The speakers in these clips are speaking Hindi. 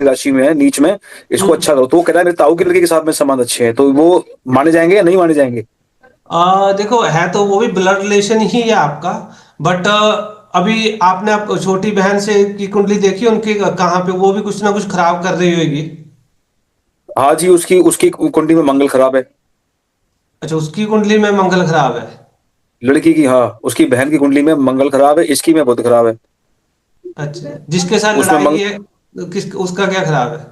राशि में है, नीच में, इसको हम्म। अच्छा करो। तो वो कह रहा है मेरे ताऊ के लड़के के साथ में संबंध अच्छे हैं, तो वो माने जाएंगे या नहीं माने जाएंगे? देखो, है तो वो भी ब्लड रिलेशन ही है आपका। बट अभी आपने आप छोटी बहन से की कुंडली देखी, उनके कहाँ पे वो भी कुछ ना कुछ खराब कर रही होगी। हाँ जी, उसकी उसकी कुंडली में मंगल खराब है। अच्छा, उसकी कुंडली में मंगल खराब है। लड़की की, हाँ, उसकी बहन की कुंडली में मंगल खराब है, इसकी में बुध खराब है। अच्छा, जिसके साथ उसमें लड़ाई है, किस उसका क्या खराब है?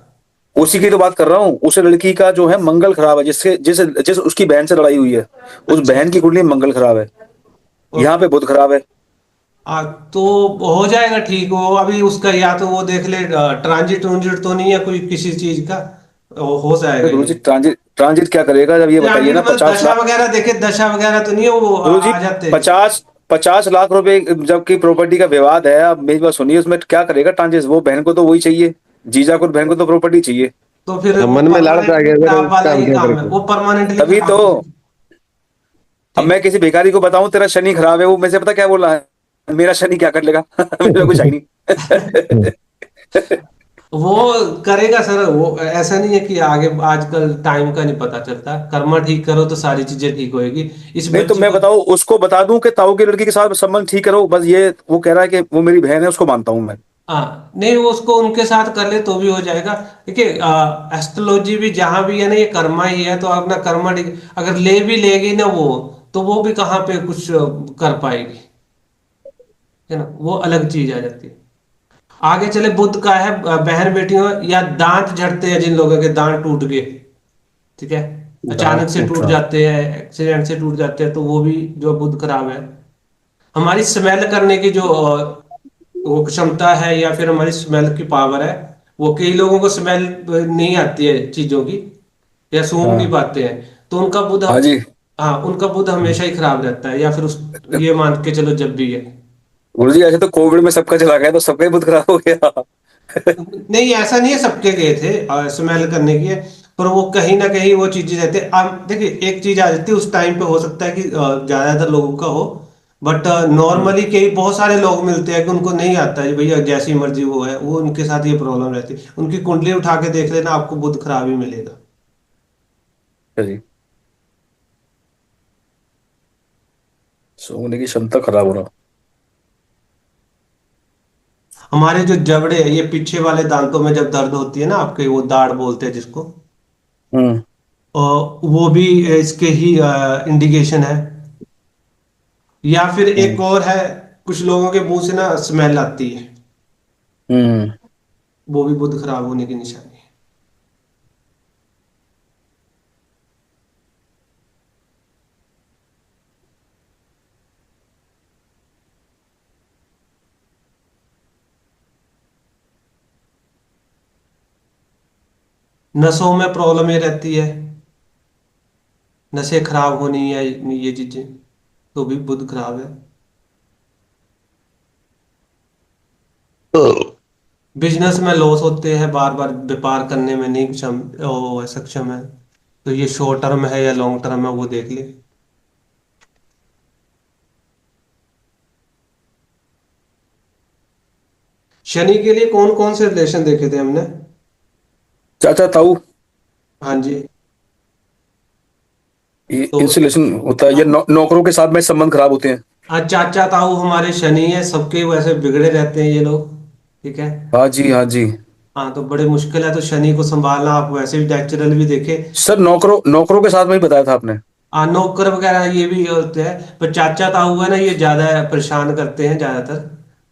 उसी की तो बात कर रहा हूँ, उस लड़की का जो है मंगल खराब है, जिससे जिस जिस उसकी बहन से लड़ाई हुई है, उस अच्छा बहन अच्छा। की कुंडली में मंगल खराब है। यहाँ ओके। पे बुध खराब है। तो हो जाएगा ठीक। वो अभी उसका या तो वो देख ले, ट्रांजिट ट्रांजिट तो नहीं है कोई किसी चीज का, वो हो जाएगा गुरु ये। जी, ट्रांजिट ट्रांजिट क्या करेगा जब? ये बताइए ट्रांजिट ना, मतलब 50 दशा लाख वगैरह देखे, दशा वगैरह तो नहीं है, वो गुरु जी, आ जाते हैं। 50 50 लाख रुपए जबकि प्रॉपर्टी का विवाद है, अब मेरी बात सुनिए, उसमें क्या करेगा ट्रांजिट? वो बहन को तो वही चाहिए, जीजा को, बहन को तो प्रॉपर्टी चाहिए। तो फिर वो मन में लालच आ परमानेंटली गया फिर खराब वाला काम ही क्या काम है, करके। वो परमानेंटली तभी तो। खराब है। अब ठीक। मैं किसी भिखारी को बताऊं तेरा शनि खराब है, वो मेरे से पता क्या बोल रहा है? मेरा शनि क्या कर लेगा? मेरे में कुछ है ही हम्म। नहीं। वो करेगा सर, वो ऐसा नहीं है कि आगे, आजकल टाइम का नहीं पता चलता, कर्मा ठीक करो तो सारी चीजें ठीक होएगी। इस नहीं तो बच्ची मैं को। बताऊं, उसको बता दूं कि ताऊ की लड़की के साथ संबंध ठीक करो, बस ये वो कह रहा है कि वो मेरी बहन है, उसको मानता हूं मैं। हाँ, नहीं वो उसको उनके साथ कर ले तो भी हो जाएगा। देखिए, एस्ट्रोलॉजी भी जहां भी है ना, ये कर्मा ही है, तो अपना कर्मा अगर ले भी लेगी ना वो, तो वो भी कहाँ पे कुछ कर पाएगी, है ना, वो अलग चीज आ जाती है। आगे चले बुध का है, बहन बेटियों या दांत झड़ते हैं, जिन लोगों के दांत टूट गए, ठीक है, अचानक दांत से टूट टूटना। जाते हैं, एक्सीडेंट से टूट जाते हैं, तो वो भी जो बुध खराब है। हमारी स्मेल करने की जो वो क्षमता है, या फिर हमारी स्मेल की पावर है, वो कई लोगों को स्मेल नहीं आती है चीजों की, या सूंघ नहीं हाँ पाते हैं, तो उनका बुध, हाँ जी। हाँ उनका बुध हमेशा ही खराब रहता है, या फिर उस, ये मान के चलो जब भी है। गुरु जी, ऐसे तो कोविड में सबका चला गया, तो सबका ही बुध खराब हो गया। नहीं, ऐसा नहीं है, सबके गए थे स्मेल करने की, पर वो कहीं ना कहीं वो चीजें रहती है। अब देखिए, एक चीज आ जाती है उस टाइम पे, हो सकता है कि ज्यादातर लोगों का हो, बट नॉर्मली कई बहुत सारे लोग मिलते हैं कि उनको नहीं आता है भैया, जैसी मर्जी वो है, वो उनके साथ ये प्रॉब्लम रहती है। उनकी कुंडली उठा के देख लेना, आपको बुध खराब ही मिलेगा। अच्छा जी, सोने की क्षमता खराब हो रहा। हमारे जो जबड़े है, ये पीछे वाले दांतों में जब दर्द होती है ना आपके, वो दाढ़ बोलते हैं जिसको, हम्म। वो भी इसके ही इंडिकेशन है। या फिर एक हम्म। और है, कुछ लोगों के मुंह से ना स्मेल आती है, हम्म। वो भी बुध खराब होने की निशानी है। नसों में प्रॉब्लम ये रहती है, नसें खराब होनी है, ये चीजें, तो भी बुध खराब है। बिजनेस में लॉस होते हैं, बार बार व्यापार करने में नहीं सक्षम है, तो ये शॉर्ट टर्म है या लॉन्ग टर्म है, वो देख ले। शनि के लिए कौन कौन से रिलेशन देखे थे हमने? चाचा ताऊ, हाँ जी। ये तो इंसुलेशन होता है, ये नौकरों के साथ में संबंध खराब होते हैं। चाचा ताऊ हमारे शनि है, सबके वैसे बिगड़े रहते हैं ये लोग, ठीक है। हाँ जी, हाँ जी। हाँ, तो बड़े मुश्किल है, तो शनि को संभालना, आप वैसे भी नेचुरल भी देखे। सर, नौकरों नौकरों के साथ में ही बताया था आपने। नौकर वगैरह ये भी होते हैं, पर चाचा ताऊ है ना, ये ज्यादा परेशान करते हैं ज्यादातर।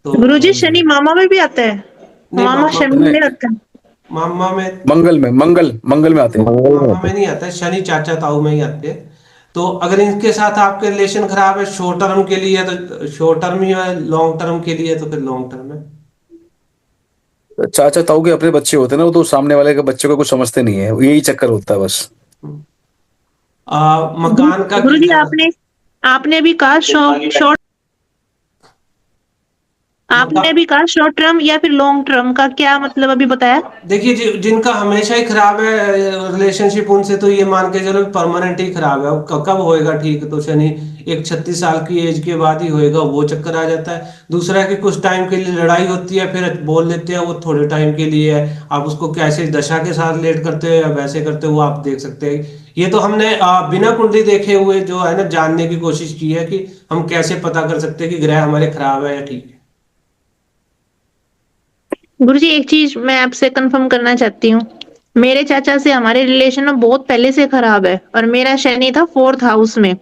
तो गुरुजी, शनि मामा में भी आता है? नहीं, मामा मामा शनि में, में आता है? मामा में, मंगल में, मंगल में आते हैं। मंगल में मामा होता में नहीं आता है, शनि चाचा ताऊ में ही आते हैं। तो अगर इनके साथ आपके रिलेशन खराब है, शॉर्ट टर्म के लिए है तो शॉर्ट टर्म ही है, लॉन्ग टर्म के लिए तो फिर लॉन्ग टर्म है। चाचा ताऊ के अपने बच्चे होते हैं ना, वो तो सामने वाले के बच्चे को कुछ समझते नहीं है, यही चक्कर होता है बस। मकान का गुरुजी, गिरना। आपने आपने भी कहा शॉर्ट आपने मकान, भी कहा शॉर्ट टर्म या फिर लॉन्ग टर्म का क्या मतलब अभी बताया? देखिए जिनका हमेशा ही खराब है रिलेशनशिप, उनसे तो ये मान के चलो परमानेंट ही खराब है। अब कब होएगा ठीक, तो शनि एक 36 साल की एज के बाद ही होएगा, वो चक्कर आ जाता है। दूसरा है कि कुछ टाइम के लिए लड़ाई होती है, फिर बोल लेते हैं वो थोड़े टाइम के लिए है, आप उसको कैसे दशा के साथ लेट करते हो या वैसे करते हो वो आप देख सकते हैं। ये तो हमने बिना कुंडली देखे हुए जो है ना जानने की कोशिश की है कि हम कैसे पता कर सकते हैं कि ग्रह हमारे खराब है या ठीक है। गुरुजी एक चीज मैं आपसे कंफर्म करना चाहती हूँ। मेरे चाचा से हमारे रिलेशन में बहुत पहले से खराब है और मेरा शनि था 4th हाउस में।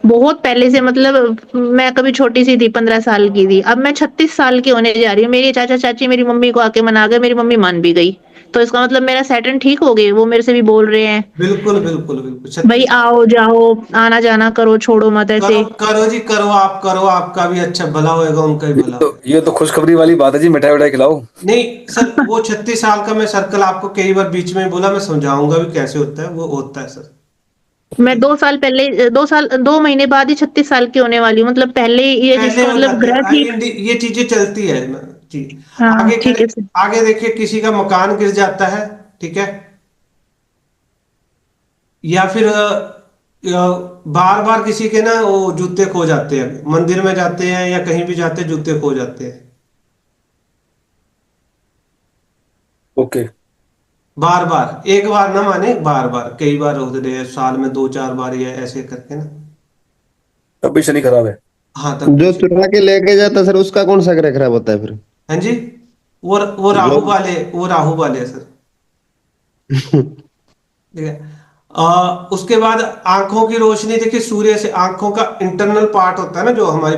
बहुत पहले से मतलब मैं कभी छोटी सी थी, 15 साल की थी। अब मैं 36 साल की होने जा रही हूँ। मेरे चाचा चाची मेरी मम्मी को आके मना गए, मेरी मम्मी मान भी गई। तो इसका मतलब मेरा सैटर्न ठीक हो गए। वो मेरे से भी बोल रहे हैं बिल्कुल बिल्कुल बिल्कुल भाई 36। आओ जाओ, आना जाना करो, छोड़ो मत करो ऐसे। करो जी करो, आप करो, आपका भी अच्छा भला होएगा, उनका भी भला होएगा। ये तो खुशखबरी वाली बात है जी, मिठाई उठाई खिलाओ। नहीं सर, वो 36 साल का मैं सर्कल आपको कई बार बीच में बोला, मैं समझाऊंगा भी कैसे होता है, वो होता है सर। मैं 2 साल पहले 2 साल 2 महीने बाद ही 36 साल की होने वाली हूँ। मतलब पहले ये पहले जिसका हो मतलब जाते हैं, ग्रह ठीक। ये चीजें चलती है जी। हाँ आगे ठीक करे, है सर। आगे देखिए किसी का मकान गिर जाता है, ठीक है, या फिर बार बार किसी के ना वो जूते खो जाते हैं, मंदिर में जाते हैं या कहीं भी जाते हैं जूते खो जाते हैं। ओके। बार बार, एक बार ना माने, बार बार कई बार होते रहे हैं, साल में 2 4 बार या ऐसे करके ना। तब भी शनि खराब है। हाँ तब जो पीछे। चुरा के लेके जाता सर उसका कौन सा ग्रह खराब होता है फिर? हाँ जी, वो जो राहु वाले, वो राहु वाले हैं सर। ठीक है। उसके बाद आंखों की रोशनी, देखिए सूर्य से आंखों का इंटरनल पार्ट होता है ना, जो हमारी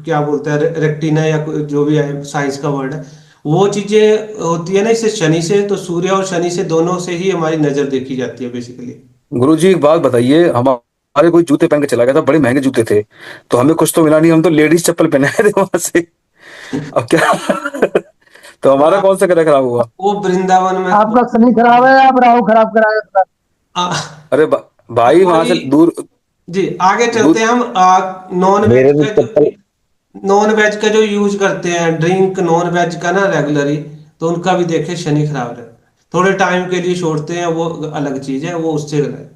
क्या बोलते हैं, रेटिना या जो भी है साइंस का वर्ड है, वो चीजें होती है ना इससे, शनि से। तो सूर्य और शनि से दोनों से ही हमारी नजर देखी जाती है बेसिकली। गुरुजी एक बात बताइए, हमारे कोई जूते पहन के चला गया था, बड़े महंगे जूते थे, तो हमें कुछ तो मिला नहीं, हम तो लेडीज चप्पल पहने आए थे वहां से। अब क्या? तो हमारा कौन सा ग्रह खराब हुआ? वो वृंदावन में आपका शनि खराब है, आप राहु खराब कराया। आ, अरे भाई वहां हमारी से दूर जी आगे चलते दूर। हैं हम। नॉन वेज मेरे तो का जो, चप्पल। नॉन वेज का जो यूज करते हैं, ड्रिंक नॉन वेज का ना रेगुलरली, तो उनका भी देखे शनि खराब रहता है। थोड़े टाइम के लिए छोड़ते हैं वो अलग चीज है, वो उससे अलग है।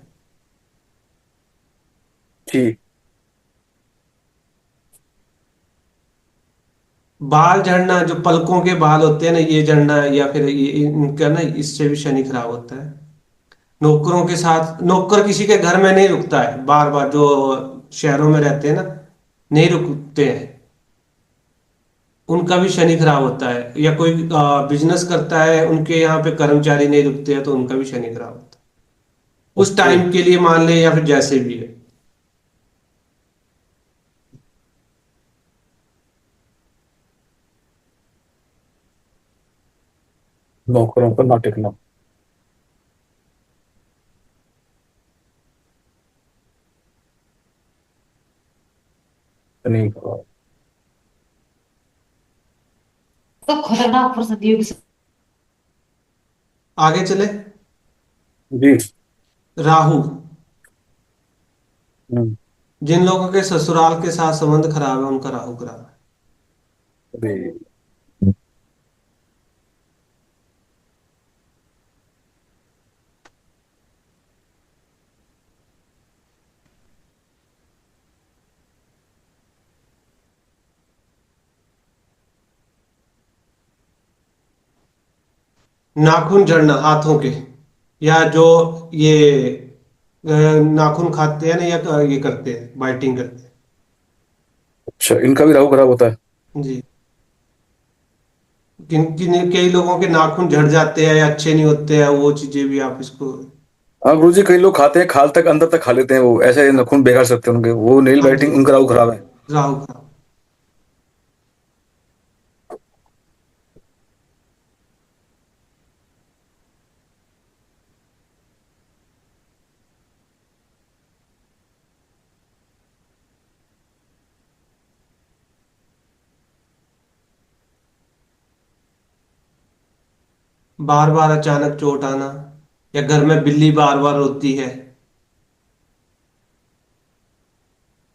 ठीक। बाल झड़ना, जो पलकों के बाल होते हैं ना, ये झड़ना, या फिर ये इनका ना, इससे भी शनि खराब होता है। नौकरों के साथ, नौकर किसी के घर में नहीं रुकता है बार बार, जो शहरों में रहते हैं ना, नहीं रुकते हैं, उनका भी शनि खराब होता है। या कोई बिजनेस करता है, उनके यहाँ पे कर्मचारी नहीं रुकते हैं, तो उनका भी शनि खराब होता है उस ओके। टाइम के लिए, मान ले, या फिर जैसे भी है। नौकरों पर ना टिकना। शनि खराब। तो खतरनाक फुर्सतियों की आगे चले। जी। राहु, हम्म। जिन लोगों के ससुराल के साथ संबंध खराब है, उनका राहु खराब है। अरे नाखून झड़ना हाथों के, या जो ये नाखून खाते हैं ना, या ये करते हैं, बाइटिंग करते अच्छा, इनका भी राहु खराब होता है। हैं जी। किन किन कई लोगों के नाखून झड़ जाते हैं या अच्छे नहीं होते हैं, वो चीजें भी आप इसको। हाँ गुरुजी, कई लोग खाते हैं, खाल तक अंदर तक खा लेते हैं, वो ऐसे नाखून बेकार से लगते हैं उनके, वो नेल हाँ जी, बाइटिंग, उनका राहु खराब है। राहु खराब। बार बार अचानक चोट आना, या घर में बिल्ली बार बार रोती है।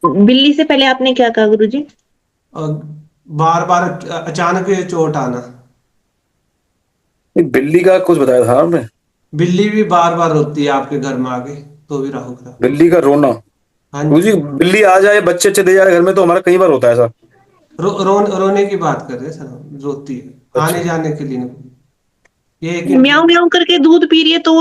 बिल्ली से पहले आपने क्या कहा गुरुजी? और बार बार अचानक ये चोट आना। एक बिल्ली का कुछ बताया था आपने? बिल्ली भी बार बार रोती है आपके घर में आगे, तो भी राहु खराब। बिल्ली का रोना। हाँ गुरु जी। जी बिल्ली आ जाए बच्चे अच्छे दे जाए घर में तो हमारा कई बार होता है ऐसा। रोने की बात कर रहे हैं सर हम, रोती है अच्छा। आने जाने के लिए नहीं। ये है कि म्याऊं म्याऊं करके दूध पी रही है तो